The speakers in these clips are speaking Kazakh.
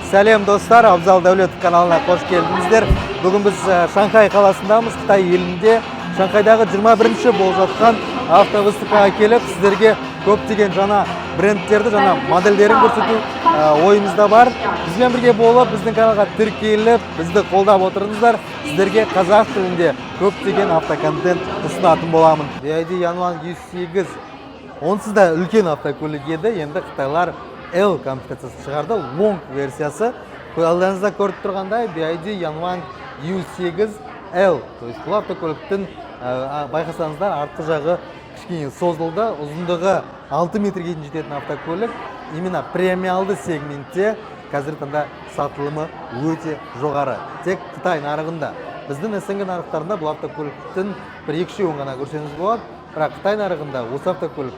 Сәлем достар, Абзал Дәулетов каналына қош келдіңіздер. Бүгін біз Шанхай қаласындамыз, Қытай елінде. Шанхайдағы 21-ші болып жатқан автовыставкаға келіп, сіздерге көптеген жаңа брендтерді, жаңа модельдерін көрсету ойымызда бар. Бізбен бірге болып, біздің каналға тіркеліп, бізді қолдап отырыңыздар. Сіздерге қазақ тілінде көптеген автоконтент ұсынатын боламын. BYD Yanwang 108 онсыз да үлкен автокөлік еді, енді қытайлар L комплектациясы шығарды, long версиясы. Алдарыңызда көріп тұрғандай BYD Yanwang 108L. То есть бұл автокөліктің байқасаңыздар артқы жағы кішкене созылды, ұзындығы 6 метрге дейін жететін автокөлік. Именно премиалды сегментте қазіргі таңда сатылымы өте жоғары. Тек Қытай нарығында. Біздің СНГ нарықтарында бұл автокөліктің бір екі-үшеуін ғана көрсеңіз болады. Бірақ Қытай нарығында осы автокөлік,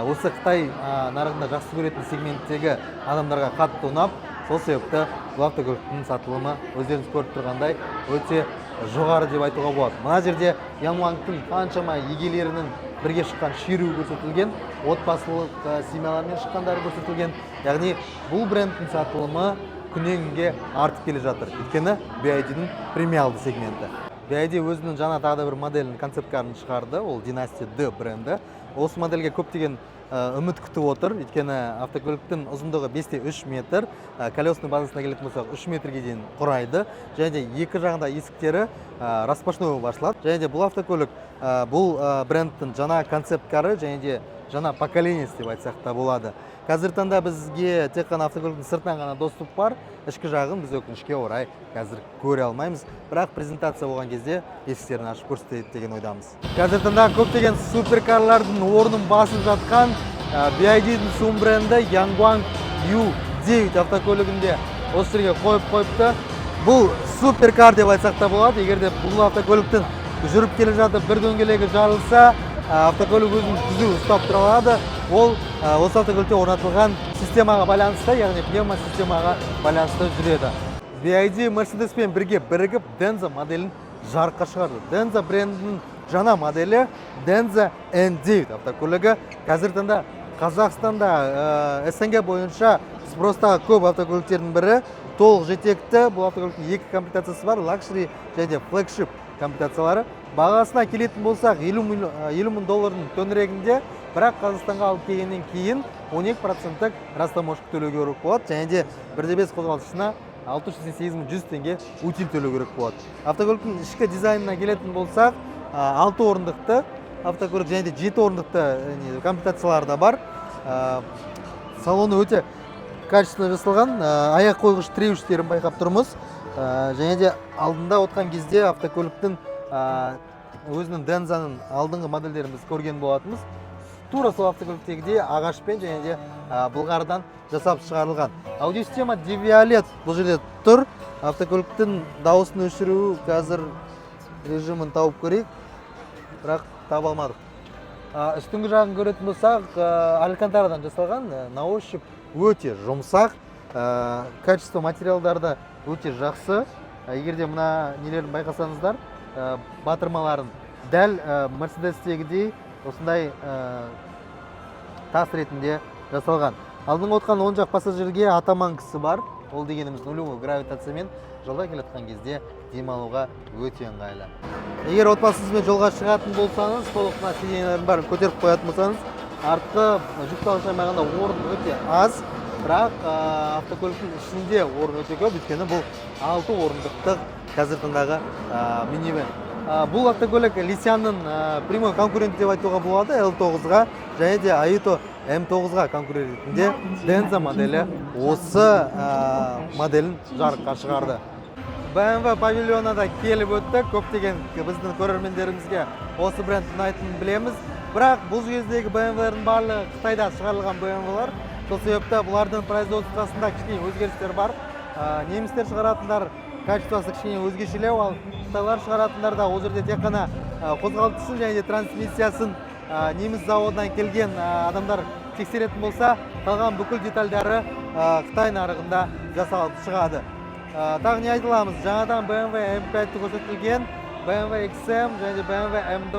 осы Қытай нарығында жақсы көретін сегменттегі адамдарға қатты ұнап, сол себепті бұл автокөліктің сатылымы өздеріңіз көріп тұрғандай өте жоғары деп айтуға болады. Мына жерде Yanwang'тың қаншама егелерінің бірге шыққан шеруі көрсетілген, отбасылық семьялармен шыққандары көрсетілген. Яғни бұл брендтің сатылымы күннен күнге артып келе жатыр. Өйткені BYD-дің премиалды сегменті. BYD өзінің жаңа тағы да бір моделінің концепт-карын шығарды, ол Dynasty D бренді. Осы модельге көптеген үміт күтіп отыр, өйткені автокөліктің ұзындығы 5-3 метр, колесный базасына келетін болсақ 3 метрге дейін құрайды, және де екі жағында есіктері распашной болып ашылады. Және де бұл автокөлік бұл брендтің жаңа концепт-кары және де жаңа поколениесі деп айтсақ та болады. Қазір таңда бізге тек қана автокөліктің сыртынан ғана доступ бар, ішкі жағын біз өкінішке орай қазір көре алмаймыз. Бірақ презентация болған кезде есіктерін ашып көрсетеді деген ойдамыз. Қазір таңда көптеген суперкарлардың орнын басып жатқан BYD-дің сум бренді Yanwang U9 автокөлігінде осы жерге қойыпты. Бұл суперкар деп айтсақ та болады. Егер де бұл автокөліктің жүріп келе жатып бір дөңгелегі жарылса, автокөлік өзін түзу ұстап тұра алады. Ол осы автокөлікте орнатылған системаға байланысты, яғни пневма системаға байланысты жүреді. BYD Mercedes-пен бірге бірігіп Denza моделін жарыққа шығарды. Denza брендінің жаңа моделі Denza N9 автокөлігі. Қазір таңда Қазақстанда СНГ бойынша спростағы көп автокөліктердің бірі, толық жетекті. Бұл автокөліктің екі комплектациясы бар, лакшери және флэгшип комплектациялары. Бағасына келетін болсақ, $50 мың төңірегінде, бірақ Қазақстанға алып келгеннен кейін 12% растаможка төлеу керек болады, және де 1.5 қозғалтқышына 688.100 теңге утиль төлеу керек болады. Автокөліктің ішкі дизайнына келетін болсақ, 6 орындықты автокөлік және де 7 орындықты комплектациялары да бар. Салоны өте качественно жасалған, аяқ қойғыш тіреуіштерін байқап тұрмыз. Және де алдында отқан кезде автокөліктің өзінің Denza-ның алдыңғы модельдерін біз көрген болатынбыз. Тура сол автокөліктегідей ағашпен және де былғарыдан жасап шығарылған. Аудиосистема Divialet бұл жерде тұр. Автокөліктің дауысын өшіру қазір режимін тауып көрейік, бірақ таба алмадық. Үстіңгі жағын көретін болсақ, алькантарадан жасалған, на ощупь өте жұмсақ, качество материалдарды өте жақсы. Егерде мына нелерін байқасаңыздар, батырмаларын дәл Mercedes-тегідей осындай тас ретінде жасалған. Алдыңғы отқан оң жақ пассажирге атаман кісі бар. Ол дегеніміз нулевой гравитациямен жолда келеткен кезде демалуға өте ыңғайлы. Егер отбасыңызбен жолға шығатын болсаңыз, толықна сиденьелердің бәрін көтеріп қоятын болсаңыз, артқы жүк тасымағанда орын өте аз, бірақ автокөліктің ішінде орын өте көп, өйткені бұл 6 орындықтық қазір таңдағы минивэн. Бұл автокөлік Лисянның прямой конкуренті деп айтуға болады, L9-ға және де Aito M9-ға конкурентінде Denza моделі осы моделін жарыққа шығарды. BMW павильонына да келіп өтті, көптеген біздің көрермендерімізге осы бренд ұнайтынын білеміз. Бірақ бұл кездегі BMW-лердің барлығы Қытайда шығарылған BMW-лар. Сол себепті бұлардың производствосында кішкене өзгерістер бар. Немістер шығаратындар качествосы кішкене өзгешелеу, ал қытайлар шығаратындар да ол жерде тек қана қозғалтқышын және де трансмиссиясын неміс заводынан келген адамдар тексеретін болса, қалған бүкіл детальдары Қытай нарығында жасалып шығады. Тағы не айтыламыз? Жаңадан BMW M5 көрсетілген, BMW XM және де BMW M2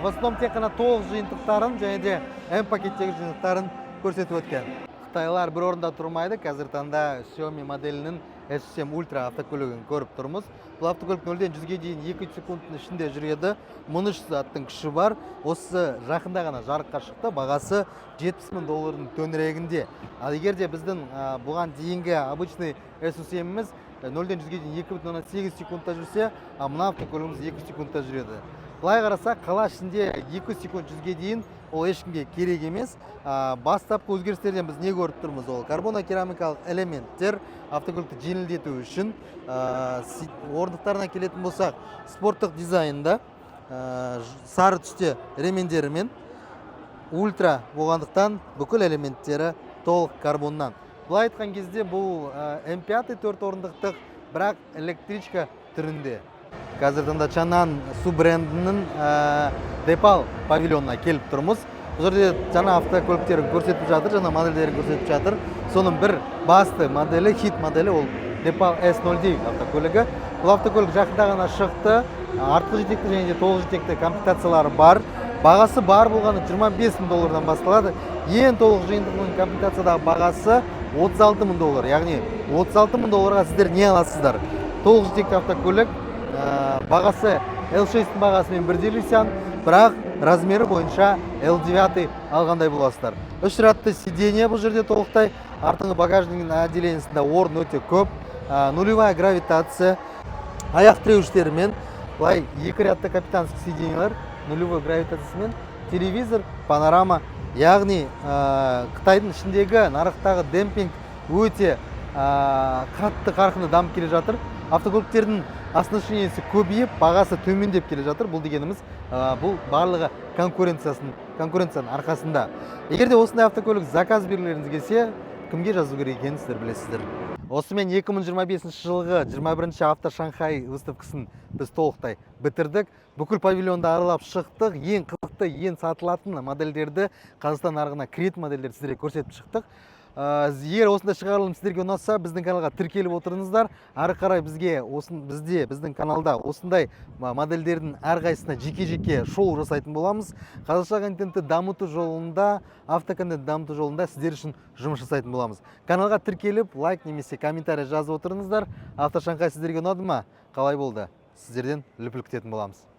в основном тек қана толық жиынтықтарын және де M пакеттегі жиынтықтарын көрсетіп өткен. Қытайлар бір орында тұрмайды. Қазір таңда Xiaomi моделінің S7 Ultra автокөлігін көріп тұрмыз. Бұл автокөлік 0-ден 100-ге дейін 2 секундтың ішінде жүреді. 1300 аттың күші бар. Осы жақында ғана жарыққа шықты. Бағасы $70,000 төңірегінде. Ал егер де біздің бұған дейінгі обычный S7-міз 0-ден 100-ге дейін 2,8 секундта жүрсе, мына автокөлігіміз 2 секундта жүреді. Былай қарасақ, қала ішінде 2 секунд 100-ге дейін ол ешкімге керек емес. Бастапқы өзгерістерден біз не көріп тұрмыз? Ол карбонокерамикалық элементтер автокөлікті жеңілдету үшін. Орындықтарына келетін болсақ, спорттық дизайнда сары түсте ремендерімен ультра болғандықтан бүкіл элементтері толық карбоннан. Былай айтқан кезде бұл M5 4 орындықтық, бірақ электричка түрінде. Қазір таңда Чанан Су брендінің Депал павильонына келіп тұрмыз. Бұл жерде жаңа автокөліктерін көрсетіп жатыр, жаңа модельдерін көрсетіп жатыр. Соның бір басты моделі, хит моделі ол Депал S09 автокөлігі. Бұл автокөлік жақында ғана шықты. Артқы жетекті және толық жетекті комплектациялары бар. Бағасы бар болғаны $25,000 басталады. Ең толық жиынтығының комплектациядағы бағасы $36,000. Яғни $36,000-ға сіздер не аласыздар? Толық жетекті автокөлік бағасы L6-тің бағасымен бірдейлесен, бірақ размері бойынша L9 алғандай боласыздар. 3 ратты сиденье бұл жерде толықтай, артыңғы багажның отделениесінде орын өте көп, нулевая гравитация, аяқ тіреуіштерімен, былай 2 ратты капитанский сиденьелер, нулевой гравитациясымен, телевизор, панорама, яғни Қытайдың ішіндегі нарықтағы демпинг өте қатты қарқынды дамып келе жатыр. Автокөліктердің оснащениесі көбейіп, бағасы төмендеп келе жатыр. Бұл дегеніміз, бұл барлығы конкуренцияның арқасында. Егер де осындай автокөлік заказ берулеріңіз келсе, кімге жазу керек екенін сіздер білесіздер. Осымен 2025 жылғы 21-ші авто Шанхай выставкасын біз толықтай бітірдік. Бүкіл павильонда аралап шықтық. Ең қызықты, ең сатылатын модельдерді, Қазақстан нарығына кіретін модельдерді сіздерге көрсетіп шықтық. Егер осында шығарылым сіздерге ұнатса, біздің каналға тіркеліп отырыңыздар. Ары қарай біздің каналда осындай модельдердің әрқайсысына жеке-жеке шоу жасайтын боламыз. Қазақша контентті дамыту жолында, автоконтентті дамыту жолында сіздер үшін жұмыс жасайтын боламыз. Каналға тіркеліп, лайк немесе комментарий жазып отырыңыздар. Авто Шанхай сіздерге ұнады ма? Қалай болды? Сіздерден үлгі күтетін боламыз.